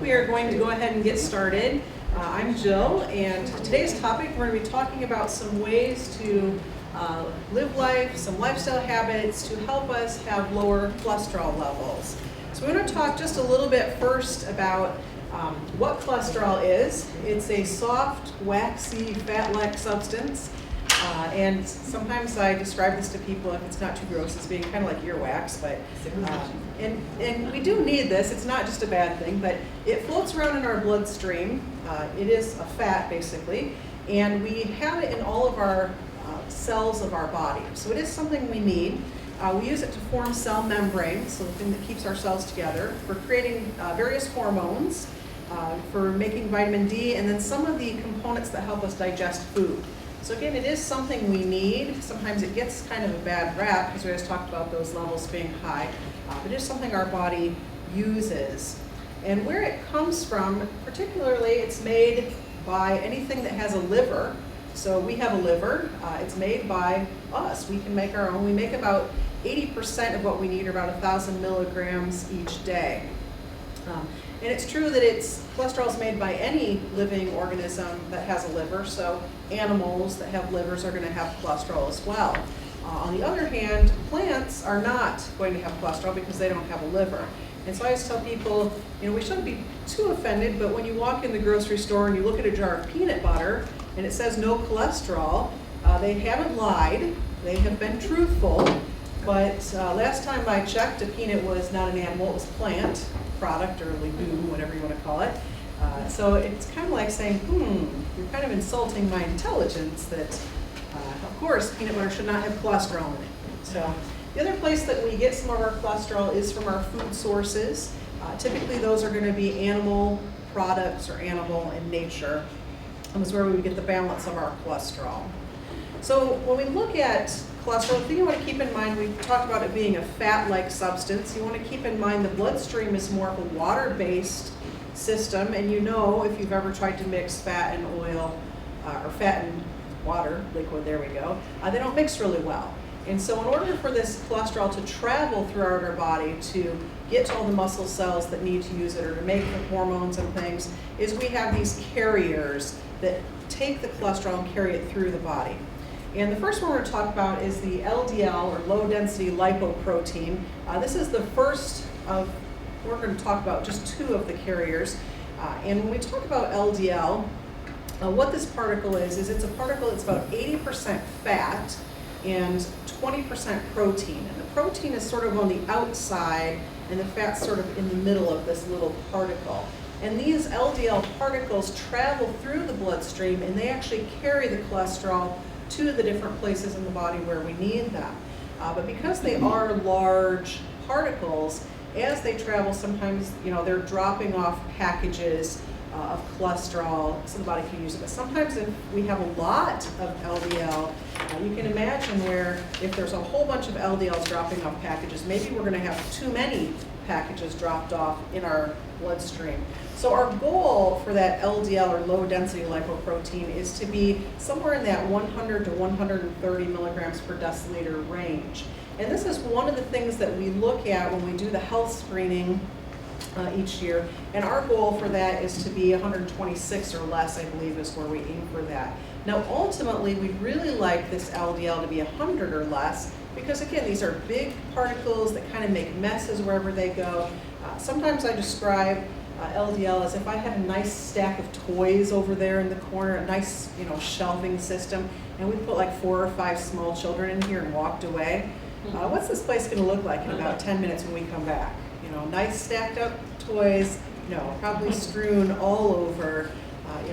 we are going to go ahead and get started. I'm Jill, and today's topic, we're going to be talking about some ways to live life, some lifestyle habits to help us have lower cholesterol levels. So we're going to talk just a little bit first about what cholesterol is. It's a soft, waxy, fat-like substance. And sometimes I describe this to people, if it's not too gross, as being kind of like earwax, but and we do need this. It's not just a bad thing, but it floats around in our bloodstream. It is a fat, basically, and we have it in all of our cells of our body. So it is something we need. We use it to form cell membranes, so the thing that keeps our cells together, for creating various hormones, for making vitamin D, and then some of the components that help us digest food. So again, it is something we need. Sometimes it gets kind of a bad rap because we always talk about those levels being high. But it is something our body uses. And where it comes from, particularly, it's made by anything that has a liver. So we have a liver. It's made by us. We can make our own. We make about 80% of what we need, or about 1,000 milligrams each day. And it's true that cholesterol is made by any living organism that has a liver, so animals that have livers are going to have cholesterol as well. On the other hand, plants are not going to have cholesterol because they don't have a liver. And so I always tell people, we shouldn't be too offended, but when you walk in the grocery store and you look at a jar of peanut butter and it says no cholesterol, they haven't lied, they have been truthful, but last time I checked, a peanut was not an animal, it was a plant product or legume, whatever you want to call it. So it's kind of like saying, you're kind of insulting my intelligence that, of course, peanut butter should not have cholesterol in it. So the other place that we get some of our cholesterol is from our food sources. Typically those are going to be animal products or animal in nature. And that's where we get the balance of our cholesterol. So when we look at cholesterol, the thing you want to keep in mind, we talked about it being a fat-like substance. You want to keep in mind the bloodstream is more of a water-based system, and if you've ever tried to mix fat and oil, or fat and water, liquid, there we go, they don't mix really well. And so in order for this cholesterol to travel throughout our body to get to all the muscle cells that need to use it or to make the hormones and things, is we have these carriers that take the cholesterol and carry it through the body. And the first one we're going to talk about is the LDL, or low-density lipoprotein. This is the first of, we're going to talk about just two of the carriers. And when we talk about LDL, what this particle is it's a particle that's about 80% fat and 20% protein. And the protein is sort of on the outside, and the fat's sort of in the middle of this little particle. And these LDL particles travel through the bloodstream, and they actually carry the cholesterol to the different places in the body where we need them. But because they are large particles, as they travel, sometimes they're dropping off packages of cholesterol so the body can use it. But sometimes if we have a lot of LDL, you can imagine where if there's a whole bunch of LDLs dropping off packages, maybe we're going to have too many packages dropped off in our bloodstream. So our goal for that LDL, or low density lipoprotein, is to be somewhere in that 100 to 130 milligrams per deciliter range. And this is one of the things that we look at when we do the health screening each year. And our goal for that is to be 126 or less, I believe, is where we aim for that. Now ultimately, we'd really like this LDL to be 100 or less, because again, these are big particles that kind of make messes wherever they go. Sometimes I describe LDL as if I had a nice stack of toys over there in the corner, a nice shelving system, and we put like 4 or 5 small children in here and walked away. What's this place going to look like in about 10 minutes when we come back? Nice stacked up toys, probably strewn all over.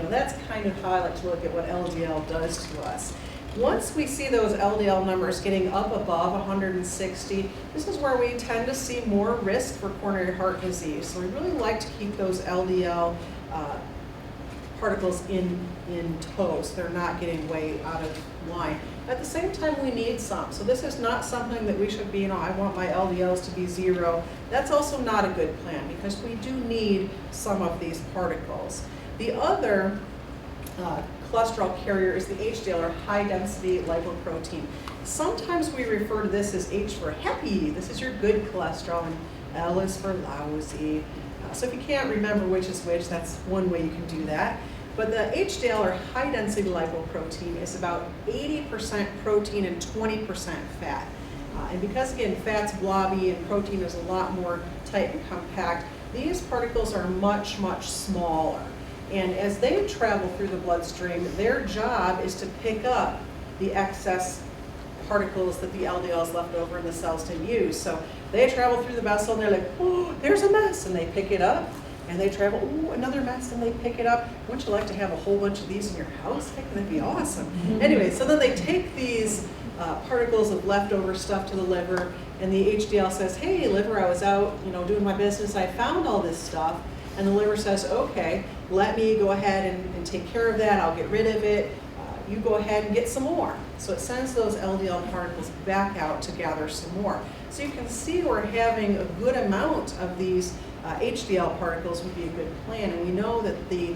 That's kind of how I like to look at what LDL does to us. Once we see those LDL numbers getting up above 160, this is where we tend to see more risk for coronary heart disease. So we really like to keep those LDL particles in tow, so they're not getting way out of line. At the same time, we need some. So this is not something that we should be, I want my LDLs to be 0. That's also not a good plan, because we do need some of these particles. The other cholesterol carrier is the HDL, or high density lipoprotein. Sometimes we refer to this as H for happy. This is your good cholesterol, and L is for lousy. So if you can't remember which is which, that's one way you can do that. But the HDL, or high density lipoprotein, is about 80% protein and 20% fat. And because, again, fat's blobby and protein is a lot more tight and compact, these particles are much, much smaller. And as they travel through the bloodstream, their job is to pick up the excess particles that the LDLs left over in the cells to use. So they travel through the vessel and they're like, oh, there's a mess, and they pick it up. And they travel, oh, another mess, and they pick it up. Wouldn't you like to have a whole bunch of these in your house? Heck, that'd be awesome. Anyway, so then they take these particles of leftover stuff to the liver, and the HDL says, hey, liver, I was out, doing my business. I found all this stuff. And the liver says, okay, let me go ahead and take care of that. I'll get rid of it. You go ahead and get some more. So it sends those LDL particles back out to gather some more. So you can see where having a good amount of these HDL particles would be a good plan. And we know that the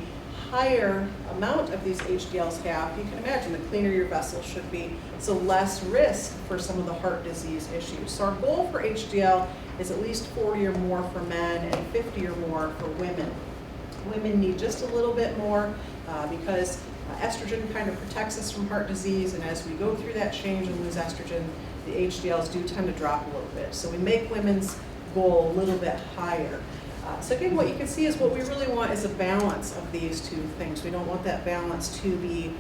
higher amount of these HDLs have, you can imagine the cleaner your vessel should be, so less risk for some of the heart disease issues. So our goal for HDL is at least 40 or more for men and 50 or more for women. Women need just a little bit more because estrogen kind of protects us from heart disease, and as we go through that change and lose estrogen, the HDLs do tend to drop a little bit. So we make women's goal a little bit higher. So again, what you can see is what we really want is a balance of these two things. We don't want that balance to be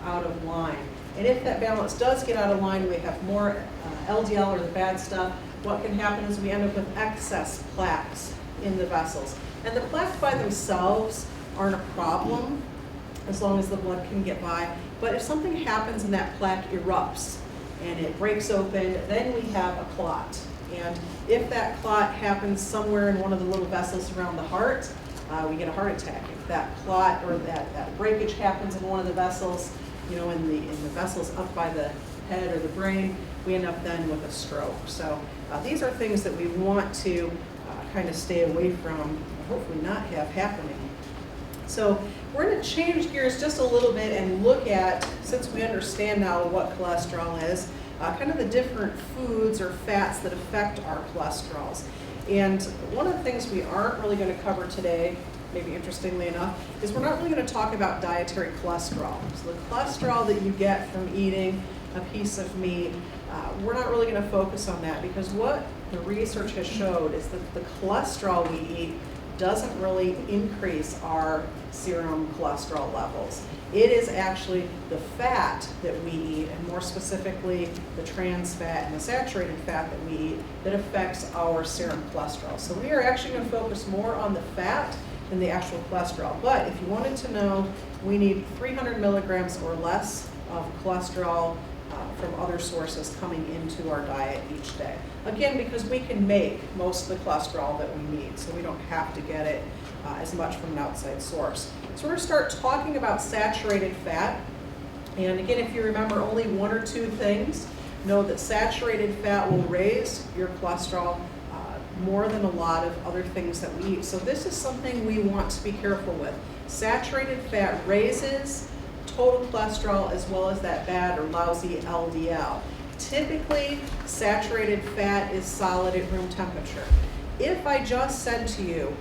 out of line. And if that balance does get out of line, we have more LDL or the bad stuff, what can happen is we end up with excess plaques in the vessels. And the plaques by themselves aren't a problem as long as the blood can get by. But if something happens and that plaque erupts and it breaks open, then we have a clot. And if that clot happens somewhere in one of the little vessels around the heart, we get a heart attack. If that clot or that breakage happens in one of the vessels, in the vessels up by the head or the brain, we end up then with a stroke. So these are things that we want to kind of stay away from, hopefully not have happening. So we're going to change gears just a little bit and look at, since we understand now what cholesterol is, kind of the different foods or fats that affect our cholesterols. And one of the things we aren't really going to cover today, maybe interestingly enough, is we're not really going to talk about dietary cholesterol. So the cholesterol that you get from eating a piece of meat, we're not really going to focus on that, because what the research has showed is that the cholesterol we eat doesn't really increase our serum cholesterol levels. It is actually the fat that we eat, and more specifically the trans fat and the saturated fat that we eat, that affects our serum cholesterol. So we are actually going to focus more on the fat than the actual cholesterol. But if you wanted to know, we need 300 milligrams or less of cholesterol from other sources coming into our diet each day. Again, because we can make most of the cholesterol that we need, so we don't have to get it as much from an outside source. So we're going to start talking about saturated fat. And again, if you remember only one or two things, know that saturated fat will raise your cholesterol more than a lot of other things that we eat. So this is something we want to be careful with. Saturated fat raises total cholesterol as well as that bad or lousy LDL. Typically, saturated fat is solid at room temperature. If I just said to you,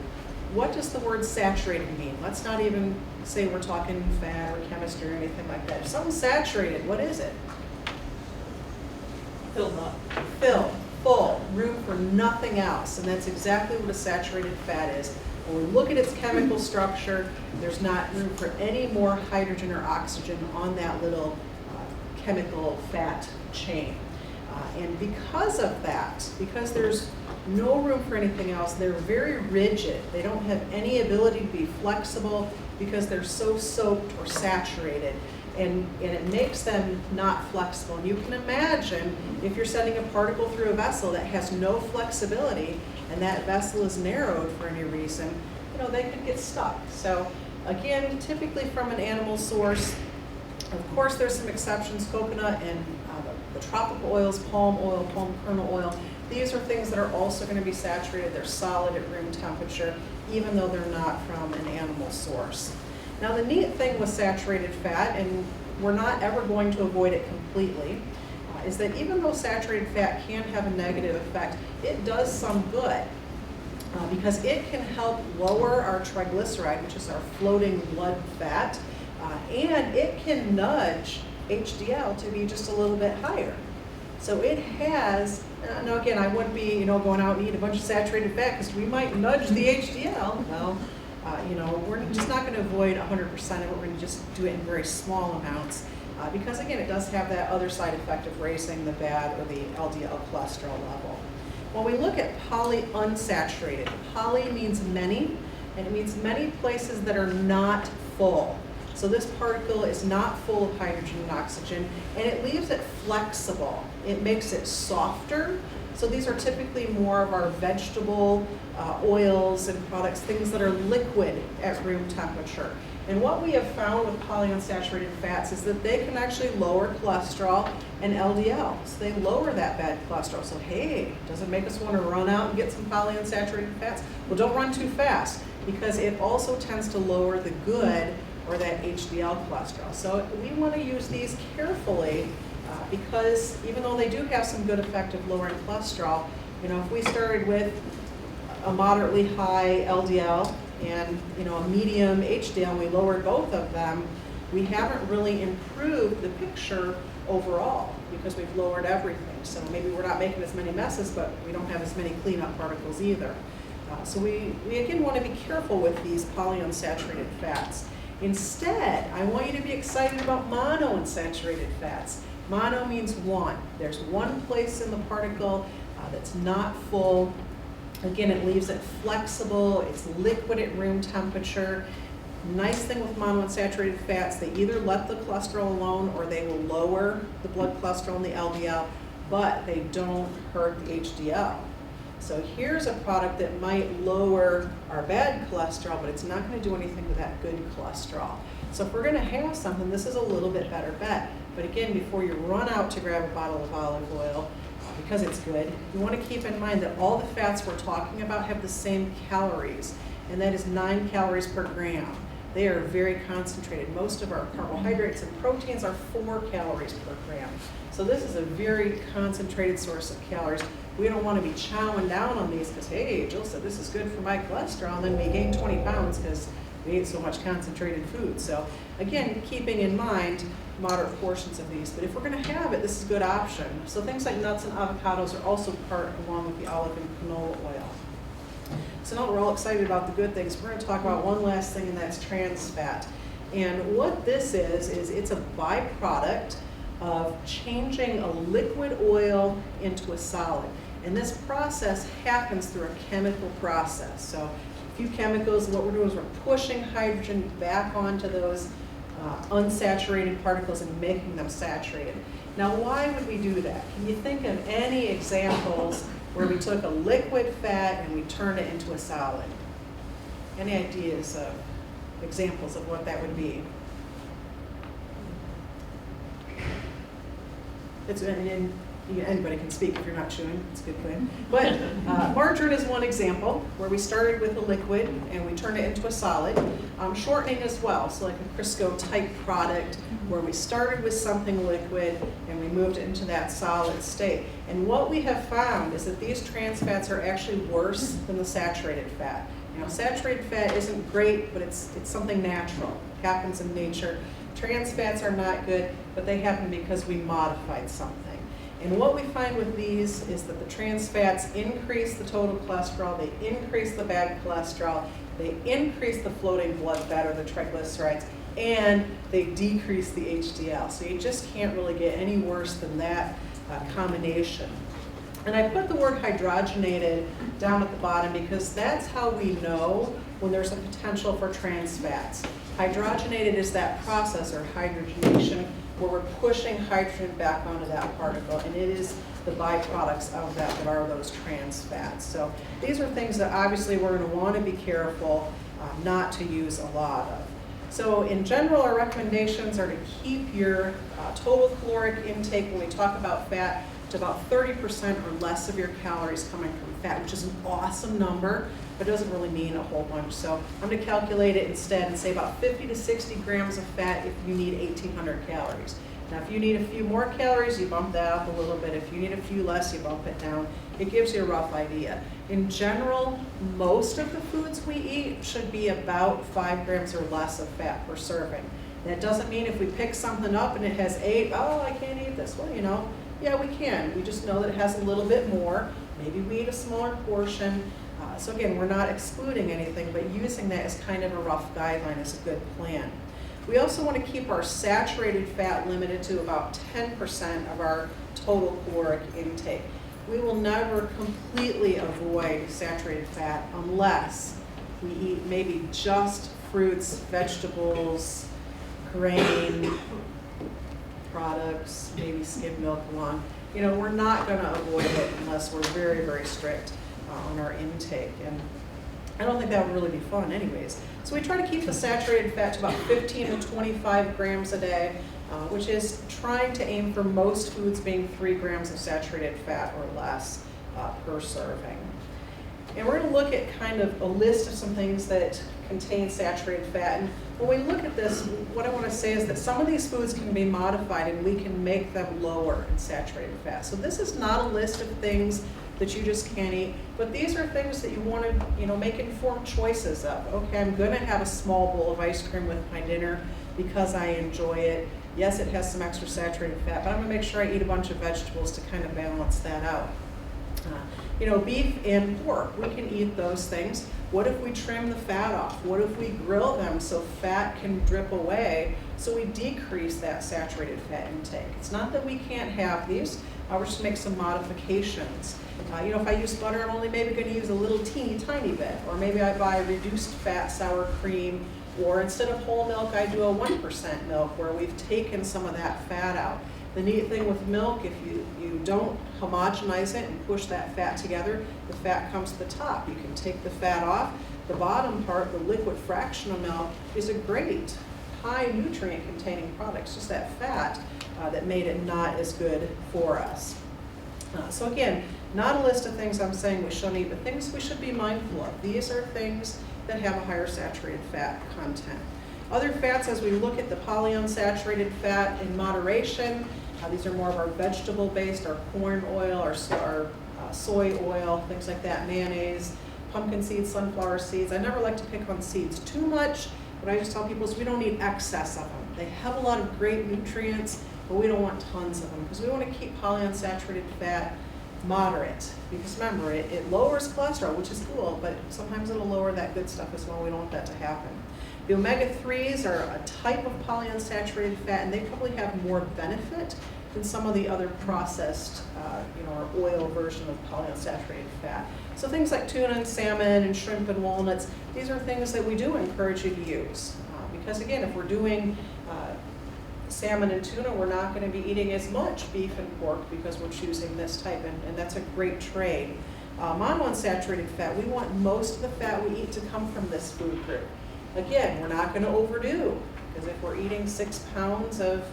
what does the word saturated mean? Let's not even say we're talking fat or chemistry or anything like that. If something's saturated, what is it? Filled up. Filled, full, room for nothing else. And that's exactly what a saturated fat is. When we look at its chemical structure, there's not room for any more hydrogen or oxygen on that little chemical fat chain. And because of that, because there's no room for anything else, they're very rigid. They don't have any ability to be flexible because they're so soaked or saturated. And it makes them not flexible. And you can imagine if you're sending a particle through a vessel that has no flexibility and that vessel is narrowed for any reason, they could get stuck. So again, typically from an animal source. Of course, there's some exceptions, coconut and the tropical oils, palm oil, palm kernel oil. These are things that are also going to be saturated. They're solid at room temperature, even though they're not from an animal source. Now, the neat thing with saturated fat, and we're not ever going to avoid it completely, is that even though saturated fat can have a negative effect, it does some good. because it can help lower our triglyceride, which is our floating blood fat, and it can nudge HDL to be just a little bit higher. So it has, now again, I wouldn't be going out and eat a bunch of saturated fat because we might nudge the HDL. Well, we're just not going to avoid 100% of it. We're going to just do it in very small amounts because again, it does have that other side effect of raising the bad or the LDL cholesterol level. When we look at polyunsaturated, poly means many, and it means many places that are not full. So this particle is not full of hydrogen and oxygen, and it leaves it flexible. It makes it softer. So these are typically more of our vegetable oils and products, things that are liquid at room temperature. And what we have found with polyunsaturated fats is that they can actually lower cholesterol and LDL. So they lower that bad cholesterol. So hey, does it make us want to run out and get some polyunsaturated fats? Well, don't run too fast because it also tends to lower the good or that HDL cholesterol. So we want to use these carefully because even though they do have some good effect of lowering cholesterol, if we started with a moderately high LDL and a medium HDL, we lowered both of them, we haven't really improved the picture overall because we've lowered everything. So maybe we're not making as many messes, but we don't have as many cleanup particles either. So we again want to be careful with these polyunsaturated fats. Instead, I want you to be excited about monounsaturated fats. Mono means one. There's one place in the particle that's not full. Again, it leaves it flexible. It's liquid at room temperature. Nice thing with monounsaturated fats, they either let the cholesterol alone or they will lower the blood cholesterol and the LDL, but they don't hurt the HDL. So here's a product that might lower our bad cholesterol, but it's not going to do anything to that good cholesterol. So if we're going to have something, this is a little bit better bet. But again, before you run out to grab a bottle of olive oil, because it's good, you want to keep in mind that all the fats we're talking about have the same calories, and that is 9 calories per gram. They are very concentrated. Most of our carbohydrates and proteins are 4 calories per gram. So this is a very concentrated source of calories. We don't want to be chowing down on these because, hey, Jill said this is good for my cholesterol, and then we gain 20 pounds because we ate so much concentrated food. So again, keeping in mind moderate portions of these. But if we're going to have it, this is a good option. So things like nuts and avocados are also part along with the olive and canola oil. So now we're all excited about the good things. We're going to talk about one last thing, and that's trans fat. And what this is it's a byproduct of changing a liquid oil into a solid. And this process happens through a chemical process. So a few chemicals, what we're doing is we're pushing hydrogen back onto those unsaturated particles and making them saturated. Now, why would we do that? Can you think of any examples where we took a liquid fat and we turned it into a solid? Any ideas of examples of what that would be? Anybody can speak if you're not chewing, it's a good thing. But margarine is one example where we started with a liquid and we turned it into a solid. Shortening as well, so like a Crisco type product where we started with something liquid and we moved it into that solid state. And what we have found is that these trans fats are actually worse than the saturated fat. Saturated fat isn't great, but it's something natural. It happens in nature. Trans fats are not good, but they happen because we modified something. And what we find with these is that the trans fats increase the total cholesterol, they increase the bad cholesterol, they increase the floating blood fat or the triglycerides, and they decrease the HDL. So you just can't really get any worse than that combination. And I put the word hydrogenated down at the bottom because that's how we know when there's a potential for trans fats. Hydrogenated is that process, or hydrogenation, where we're pushing hydrogen back onto that particle, and it is the byproducts of that are those trans fats. So these are things that obviously we're going to want to be careful not to use a lot of. So in general, our recommendations are to keep your total caloric intake when we talk about fat to about 30% or less of your calories coming from fat, which is an awesome number, but doesn't really mean a whole bunch. So I'm going to calculate it instead and say about 50 to 60 grams of fat if you need 1,800 calories. Now, if you need a few more calories, you bump that up a little bit. If you need a few less, you bump it down. It gives you a rough idea. In general, most of the foods we eat should be about 5 grams or less of fat per serving. That doesn't mean if we pick something up and it has 8, oh, I can't eat this. Well, yeah, we can. We just know that it has a little bit more. Maybe we eat a smaller portion. So again, we're not excluding anything, but using that as kind of a rough guideline is a good plan. We also want to keep our saturated fat limited to about 10% of our total caloric intake. We will never completely avoid saturated fat unless we eat maybe just fruits, vegetables, grain products, maybe skim milk along. We're not going to avoid it unless we're very, very strict on our intake. And I don't think that would really be fun anyways. So we try to keep the saturated fat to about 15 to 25 grams a day, which is trying to aim for most foods being 3 grams of saturated fat or less per serving. And we're going to look at kind of a list of some things that contain saturated fat. And when we look at this, what I want to say is that some of these foods can be modified and we can make them lower in saturated fat. So this is not a list of things that you just can't eat, but these are things that you want to, make informed choices of. Okay, I'm going to have a small bowl of ice cream with my dinner because I enjoy it. Yes, it has some extra saturated fat, but I'm going to make sure I eat a bunch of vegetables to kind of balance that out. Beef and pork, we can eat those things. What if we trim the fat off? What if we grill them so fat can drip away so we decrease that saturated fat intake? It's not that we can't have these, we're just make some modifications. If I use butter, I'm only maybe going to use a little teeny tiny bit, or maybe I buy reduced fat sour cream, or instead of whole milk, I do a 1% milk where we've taken some of that fat out. The neat thing with milk, if you don't homogenize it and push that fat together, the fat comes to the top. You can take the fat off. The bottom part, the liquid fraction of milk, is a great high nutrient containing product. It's just that fat that made it not as good for us. So again, not a list of things I'm saying we shouldn't eat, but things we should be mindful of. These are things that have a higher saturated fat content. Other fats, as we look at the polyunsaturated fat in moderation, these are more of our vegetable-based, our corn oil, our soy oil, things like that, mayonnaise, pumpkin seeds, sunflower seeds. I never like to pick on seeds too much. What I just tell people is we don't need excess of them. They have a lot of great nutrients, but we don't want tons of them because we want to keep polyunsaturated fat moderate. Because remember, it lowers cholesterol, which is cool, but sometimes it'll lower that good stuff as well. We don't want that to happen. The omega-3s are a type of polyunsaturated fat, and they probably have more benefit than some of the other processed, or oil version of polyunsaturated fat. So things like tuna and salmon and shrimp and walnuts, these are things that we do encourage you to use. Because again, if we're doing salmon and tuna, we're not going to be eating as much beef and pork because we're choosing this type, and that's a great trade. Monounsaturated fat, we want most of the fat we eat to come from this food group. Again, we're not going to overdo, because if we're eating 6 pounds of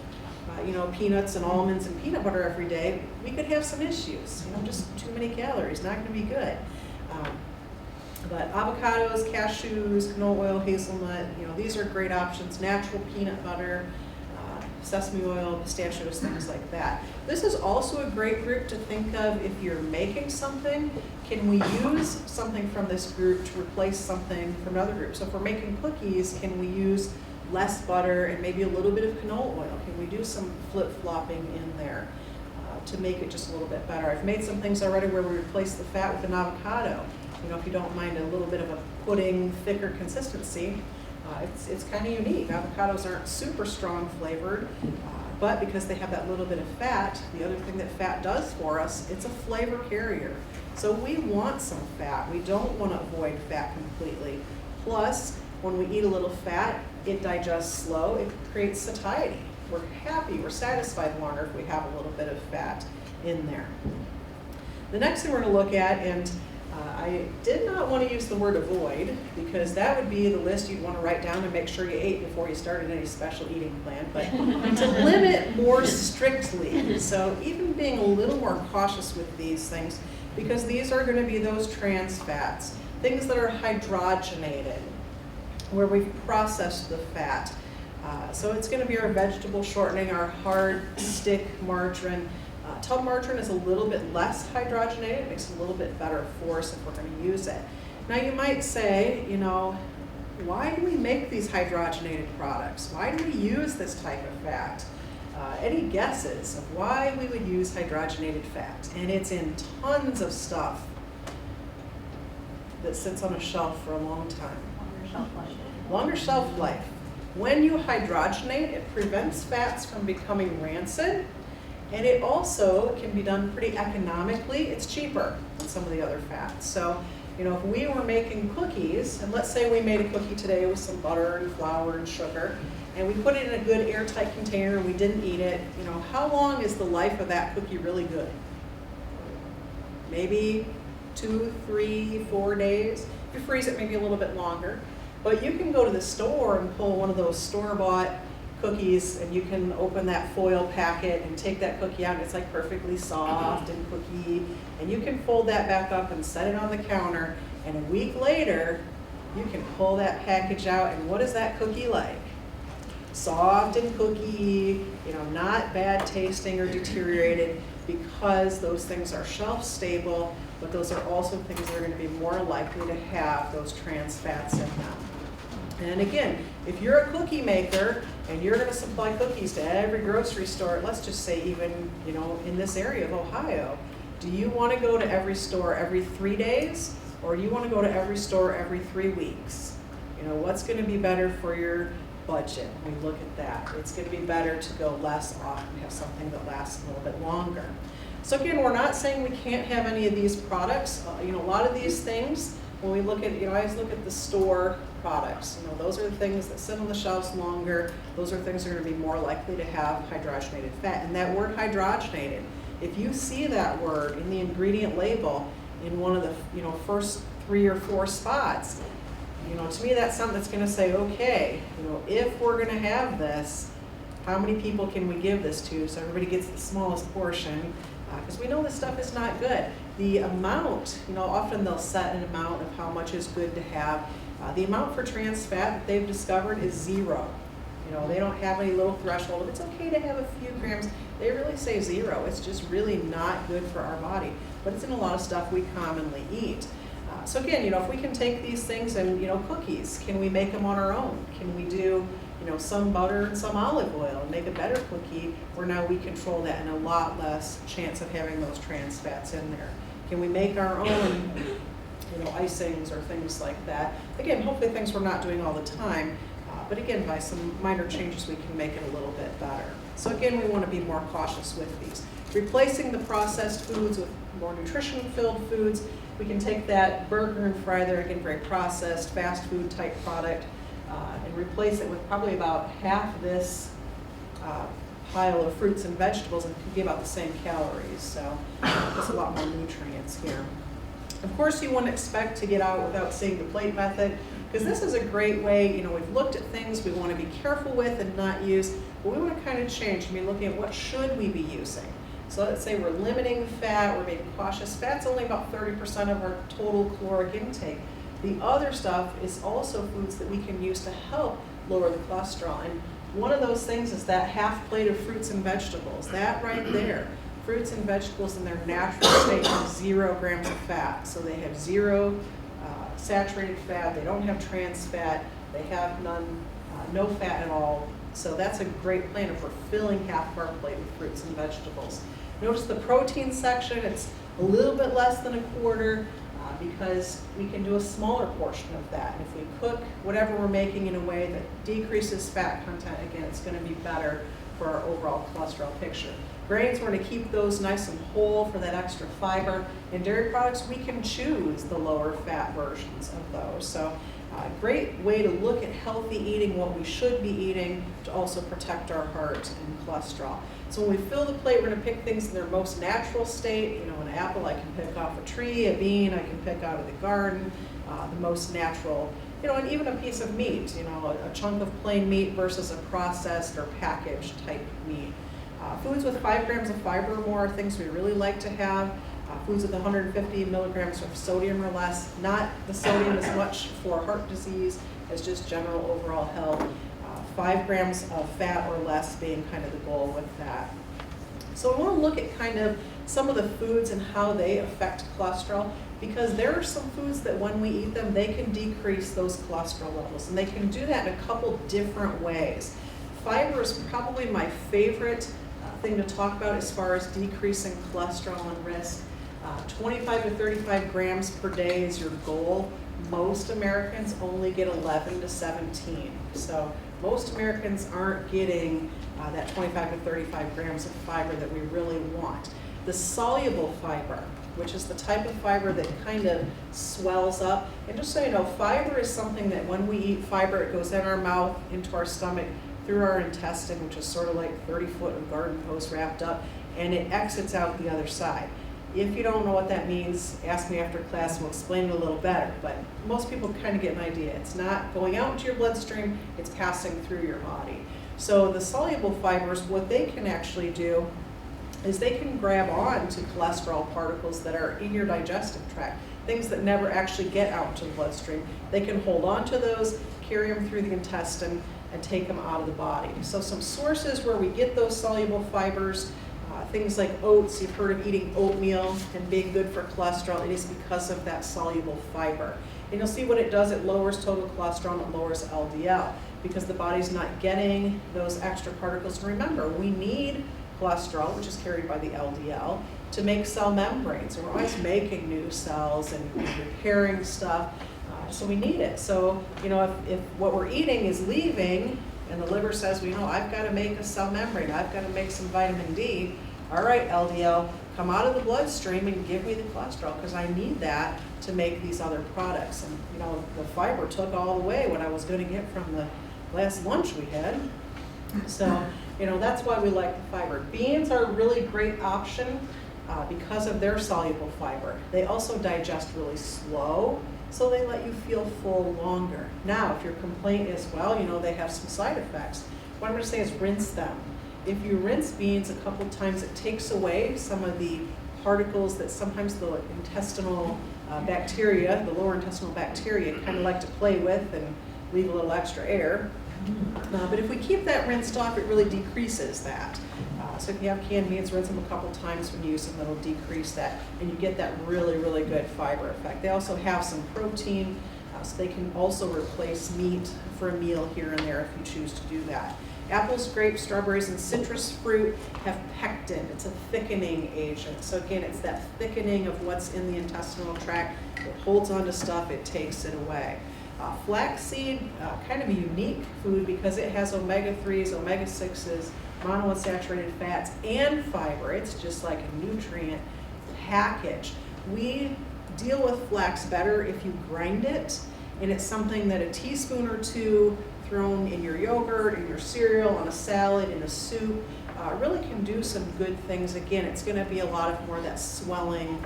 peanuts and almonds and peanut butter every day, we could have some issues. Just too many calories, not going to be good. But avocados, cashews, canola oil, hazelnut, these are great options. Natural peanut butter, sesame oil, pistachios, things like that. This is also a great group to think of if you're making something. Can we use something from this group to replace something from another group? So if we're making cookies, can we use less butter and maybe a little bit of canola oil? Can we do some flip-flopping in there to make it just a little bit better? I've made some things already where we replace the fat with an avocado. If you don't mind a little bit of a pudding, thicker consistency, it's kind of unique. Avocados aren't super strong flavored, but because they have that little bit of fat, the other thing that fat does for us, it's a flavor carrier. So we want some fat. We don't want to avoid fat completely. Plus, when we eat a little fat, it digests slow. It creates satiety. We're happy, we're satisfied longer if we have a little bit of fat in there. The next thing we're going to look at, and I did not want to use the word avoid, because that would be the list you'd want to write down and make sure you ate before you started any special eating plan, but to limit more strictly. So even being a little more cautious with these things, because these are going to be those trans fats, things that are hydrogenated, where we've processed the fat. So it's going to be our vegetable shortening, our hard stick margarine. Tub margarine is a little bit less hydrogenated, it makes it a little bit better for us if we're going to use it. Now you might say, why do we make these hydrogenated products? Why do we use this type of fat? Any guesses of why we would use hydrogenated fat? And it's in tons of stuff that sits on a shelf for a long time. Longer shelf life. Longer shelf life. When you hydrogenate, it prevents fats from becoming rancid, and it also can be done pretty economically. It's cheaper than some of the other fats. So, if we were making cookies, and let's say we made a cookie today with some butter and flour and sugar, and we put it in a good airtight container and we didn't eat it, how long is the life of that cookie really good? Maybe 2, 3, 4 days. If you freeze it, maybe a little bit longer. But you can go to the store and pull one of those store-bought cookies, and you can open that foil packet and take that cookie out, and it's like perfectly soft and cookie, and you can fold that back up and set it on the counter, and a week later you can pull that package out, and what is that cookie like? Soft and cookie, not bad tasting or deteriorated, because those things are shelf stable, but those are also things that are going to be more likely to have those trans fats in them. And again, if you're a cookie maker and you're going to supply cookies to every grocery store, let's just say even, in this area of Ohio, do you want to go to every store every 3 days, or do you want to go to every store every 3 weeks? What's going to be better for your budget? We look at that. It's going to be better to go less often, have something that lasts a little bit longer. So again, we're not saying we can't have any of these products. A lot of these things, when we look at, I always look at the store products. Those are the things that sit on the shelves longer. Those are things that are going to be more likely to have hydrogenated fat. And that word hydrogenated, if you see that word in the ingredient label in one of the first 3 or 4 spots, to me that's something that's going to say, okay, if we're going to have this, how many people can we give this to so everybody gets the smallest portion? Because we know this stuff is not good. The amount, often they'll set an amount of how much is good to have. The amount for trans fat that they've discovered is 0. They don't have any little threshold. If it's okay to have a few grams, they really say 0. It's just really not good for our body. But it's in a lot of stuff we commonly eat. So again, if we can take these things and, cookies, can we make them on our own? Can we do, some butter and some olive oil and make a better cookie where now we control that and a lot less chance of having those trans fats in there? Can we make our own, icings or things like that? Again, hopefully things we're not doing all the time, but again, by some minor changes we can make it a little bit better. So again, we want to be more cautious with these. Replacing the processed foods with more nutrition-filled foods. We can take that burger and fry there, again, very processed, fast food type product, and replace it with probably about half this pile of fruits and vegetables, and it can be about the same calories. So there's a lot more nutrients here. Of course, you wouldn't expect to get out without seeing the plate method, because this is a great way, we've looked at things we want to be careful with and not use, but we want to kind of change. Looking at what should we be using. So let's say we're limiting fat, we're being cautious. Fat's only about 30% of our total caloric intake. The other stuff is also foods that we can use to help lower the cholesterol. And one of those things is that half plate of fruits and vegetables. That right there, fruits and vegetables in their natural state have 0 grams of fat. So they have 0 saturated fat, they don't have trans fat, they have no fat at all. So that's a great plan if we're filling half of our plate with fruits and vegetables. Notice the protein section, it's a little bit less than a quarter because we can do a smaller portion of that. And if we cook whatever we're making in a way that decreases fat content, again, it's going to be better for our overall cholesterol picture. Grains, we're going to keep those nice and whole for that extra fiber. In dairy products, we can choose the lower fat versions of those. So great way to look at healthy eating, what we should be eating to also protect our heart and cholesterol. So when we fill the plate, we're going to pick things in their most natural state. An apple I can pick off a tree, a bean I can pick out of the garden, the most natural, and even a piece of meat, a chunk of plain meat versus a processed or packaged type meat. Foods with 5 grams of fiber or more are things we really like to have. Foods with 150 milligrams of sodium or less, not the sodium as much for heart disease as just general overall health. 5 grams of fat or less being kind of the goal with that. So we want to look at kind of some of the foods and how they affect cholesterol, because there are some foods that when we eat them, they can decrease those cholesterol levels, and they can do that in a couple different ways. Fiber is probably my favorite thing to talk about as far as decreasing cholesterol and risk. 25 to 35 grams per day is your goal. Most Americans only get 11 to 17. So most Americans aren't getting that 25 to 35 grams of fiber that we really want. The soluble fiber, which is the type of fiber that kind of swells up. And just so you know, fiber is something that when we eat fiber, it goes in our mouth, into our stomach, through our intestine, which is sort of like 30-foot of garden hose wrapped up, and it exits out the other side. If you don't know what that means, ask me after class and we'll explain it a little better. But most people kind of get an idea. It's not going out into your bloodstream, it's passing through your body. So the soluble fibers, what they can actually do is they can grab on to cholesterol particles that are in your digestive tract, things that never actually get out into the bloodstream. They can hold on to those, carry them through the intestine, and take them out of the body. So some sources where we get those soluble fibers, things like oats. You've heard of eating oatmeal and being good for cholesterol. It is because of that soluble fiber. And you'll see what it does. It lowers total cholesterol and it lowers LDL because the body's not getting those extra particles. And remember, we need cholesterol, which is carried by the LDL, to make cell membranes. And we're always making new cells and repairing stuff. So we need it. So, you know, if what we're eating is leaving and the liver says, well, you know, I've got to make a cell membrane, I've got to make some vitamin D, all right, LDL, come out of the bloodstream and give me the cholesterol because I need that to make these other products. And, you know, the fiber took all the way what I was going to get from the last lunch we had. So, you know, that's why we like the fiber. Beans are a really great option because of their soluble fiber. They also digest really slow, so they let you feel full longer. Now, if your complaint is, well, you know, they have some side effects, what I'm going to say is rinse them. If you rinse beans a couple times, it takes away some of the particles that sometimes the intestinal bacteria, the lower intestinal bacteria, kind of like to play with and leave a little extra air. But if we keep that rinsed off, it really decreases that. So if you have canned beans, rinse them a couple times when you use them, that'll decrease that, and you get that really, really good fiber effect. They also have some protein, so they can also replace meat for a meal here and there if you choose to do that. Apples, grapes, strawberries, and citrus fruit have pectin. It's a thickening agent. So again, it's that thickening of what's in the intestinal tract. It holds on to stuff, it takes it away. Flaxseed, kind of a unique food because it has omega-3s, omega-6s, monounsaturated fats, and fiber. It's just like a nutrient package. We deal with flax better if you grind it, and it's something that a teaspoon or two thrown in your yogurt, in your cereal, on a salad, in a soup, really can do some good things. Again, it's going to be a lot of more of that swelling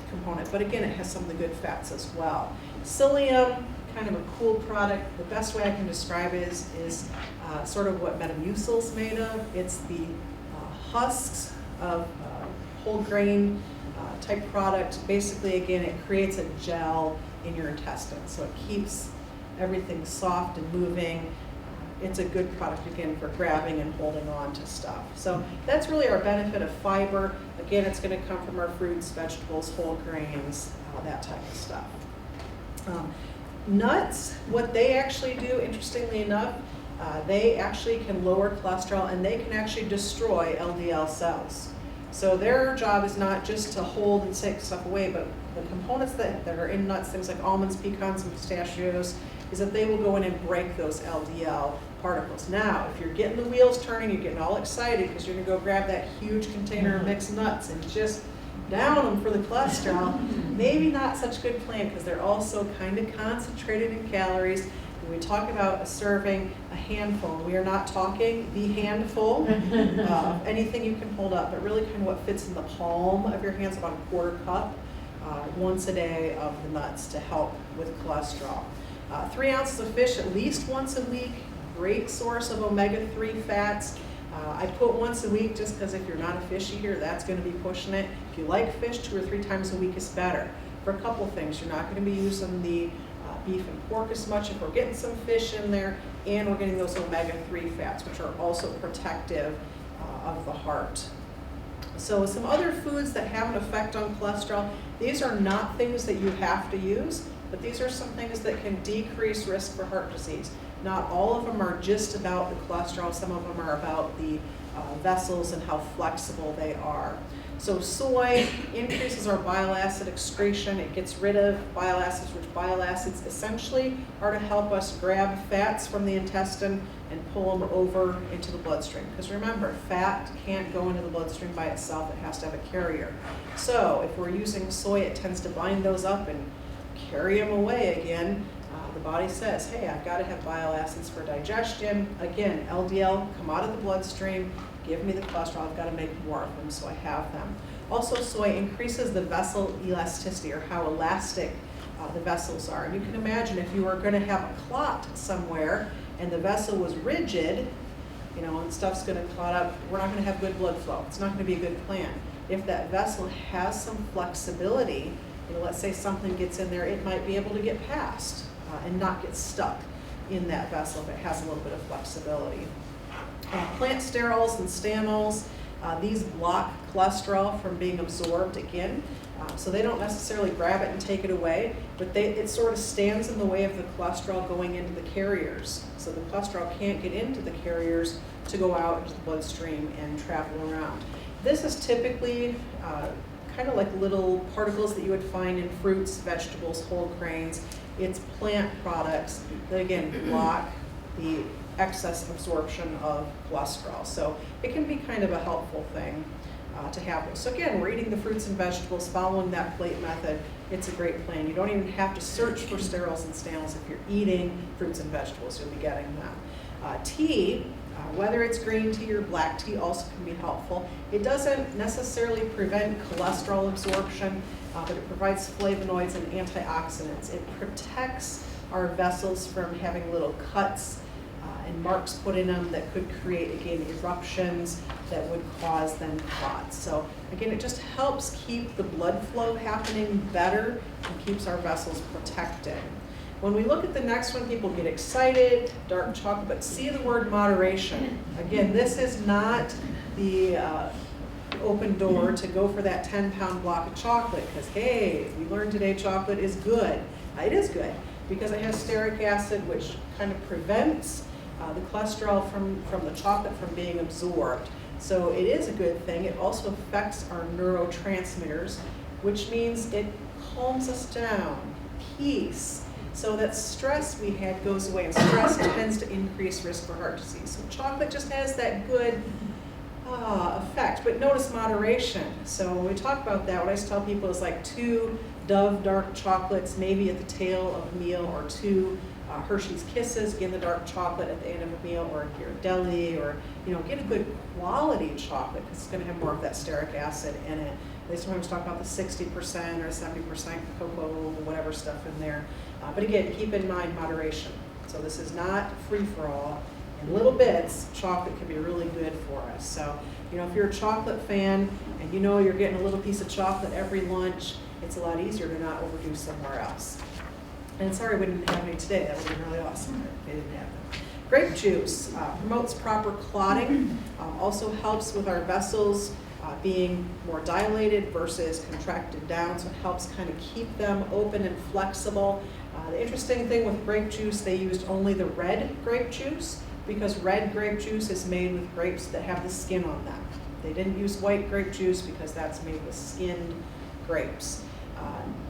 component, but again, it has some of the good fats as well. Psyllium, kind of a cool product. The best way I can describe it is sort of what Metamucil is made of. It's the husks of whole grain type product. Basically, again, it creates a gel in your intestines, so it keeps everything soft and moving. It's a good product, again, for grabbing and holding on to stuff. So that's really our benefit of fiber. Again, it's going to come from our fruits, vegetables, whole grains, that type of stuff. Nuts, what they actually do, interestingly enough, they actually can lower cholesterol and they can actually destroy LDL cells. So their job is not just to hold and take stuff away, but the components that are in nuts, things like almonds, pecans, and pistachios, is that they will go in and break those LDL particles. Now, if you're getting the wheels turning, you're getting all excited because you're going to go grab that huge container of mixed nuts and just down them for the cholesterol, maybe not such a good plan because they're also kind of concentrated in calories. When we talk about a serving, a handful, we are not talking the handful of anything you can hold up, but really kind of what fits in the palm of your hands, about a quarter cup once a day of the nuts to help with cholesterol. 3 ounces of fish at least once a week, great source of omega-3 fats. I put once a week just because if you're not a fish eater, that's going to be pushing it. If you like fish, 2 or 3 times a week is better. For a couple things, you're not going to be using the beef and pork as much if we're getting some fish in there, and we're getting those omega-3 fats, which are also protective of the heart. So some other foods that have an effect on cholesterol, these are not things that you have to use, but these are some things that can decrease risk for heart disease. Not all of them are just about the cholesterol, some of them are about the vessels and how flexible they are. So soy increases our bile acid excretion. It gets rid of bile acids, which bile acids essentially are to help us grab fats from the intestine and pull them over into the bloodstream. Because remember, fat can't go into the bloodstream by itself. It has to have a carrier. So if we're using soy, it tends to bind those up and carry them away again. The body says, hey, I've got to have bile acids for digestion. Again, LDL, come out of the bloodstream, give me the cholesterol, I've got to make more of them, so I have them. Also, soy increases the vessel elasticity, or how elastic the vessels are. And you can imagine if you were going to have a clot somewhere and the vessel was rigid, and stuff's going to clot up, we're not going to have good blood flow. It's not going to be a good plan. If that vessel has some flexibility, let's say something gets in there, it might be able to get past and not get stuck in that vessel if it has a little bit of flexibility. Plant sterols and stanols, these block cholesterol from being absorbed again. So they don't necessarily grab it and take it away, but it sort of stands in the way of the cholesterol going into the carriers. So the cholesterol can't get into the carriers to go out into the bloodstream and travel around. This is typically kind of like little particles that you would find in fruits, vegetables, whole grains. It's plant products that again block the excess absorption of cholesterol. So it can be kind of a helpful thing to have those. So again, we're eating the fruits and vegetables, following that plate method. It's a great plan. You don't even have to search for sterols and stanols. If you're eating fruits and vegetables, you'll be getting them. Tea, whether it's green tea or black tea, also can be helpful. It doesn't necessarily prevent cholesterol absorption, but it provides flavonoids and antioxidants. It protects our vessels from having little cuts and marks put in them that could create, again, eruptions that would cause then clots. So again, it just helps keep the blood flow happening better and keeps our vessels protected. When we look at the next one, people get excited, dark chocolate, but see the word moderation. Again, this is not the open door to go for that 10-pound block of chocolate, because hey, we learned today chocolate is good. It is good because it has stearic acid, which kind of prevents the cholesterol from the chocolate from being absorbed. So it is a good thing. It also affects our neurotransmitters, which means it calms us down, peace. So that stress we had goes away, and stress tends to increase risk for heart disease. So chocolate just has that good effect, but notice moderation. So when we talk about that, what I just tell people is like 2 Dove dark chocolates, maybe at the tail of a meal, or 2 Hershey's Kisses, again the dark chocolate at the end of a meal, or if you're a deli, or get a good quality chocolate because it's going to have more of that stearic acid in it. They sometimes talk about the 60% or 70% cocoa, whatever stuff in there. But again, keep in mind moderation. So this is not free for all. In little bits, chocolate can be really good for us. So, if you're a chocolate fan and you're getting a little piece of chocolate every lunch, it's a lot easier to not overdo somewhere else. And sorry we didn't have any today. That would have been really awesome if they didn't have them. Grape juice promotes proper clotting, also helps with our vessels being more dilated versus contracted down, so it helps kind of keep them open and flexible. The interesting thing with grape juice, they used only the red grape juice because red grape juice is made with grapes that have the skin on them. They didn't use white grape juice because that's made with skinned grapes.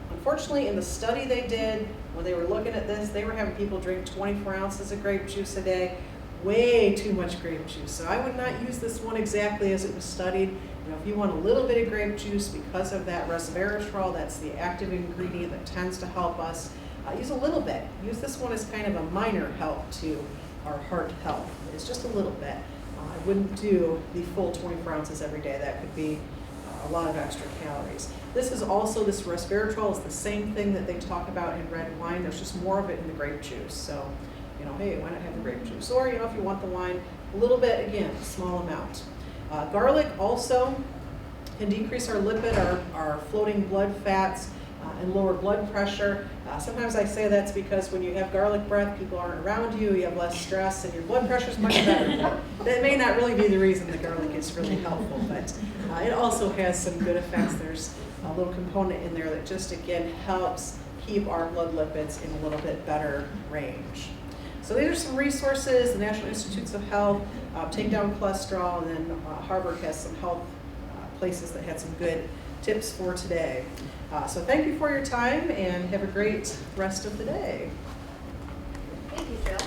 Unfortunately, in the study they did, when they were looking at this, they were having people drink 24 ounces of grape juice a day, way too much grape juice. So I would not use this one exactly as it was studied. If you want a little bit of grape juice because of that resveratrol, that's the active ingredient that tends to help us, use a little bit. Use this one as kind of a minor help to our heart health. It's just a little bit. I wouldn't do the full 24 ounces every day. That could be a lot of extra calories. This resveratrol is the same thing that they talk about in red wine. There's just more of it in the grape juice. So, hey, why not have the grape juice? Or, if you want the wine, a little bit, again, a small amount. Garlic also can decrease our lipid, our floating blood fats. and lower blood pressure. Sometimes I say that's because when you have garlic breath, people aren't around you, you have less stress, and your blood pressure is much better. That may not really be the reason the garlic is really helpful, but it also has some good effects. There's a little component in there that just, again, helps keep our blood lipids in a little bit better range. So these are some resources, the National Institutes of Health, Take Down Cholesterol, and then Harvard has some health places that had some good tips for today. So thank you for your time and have a great rest of the day. Thank you, Jill.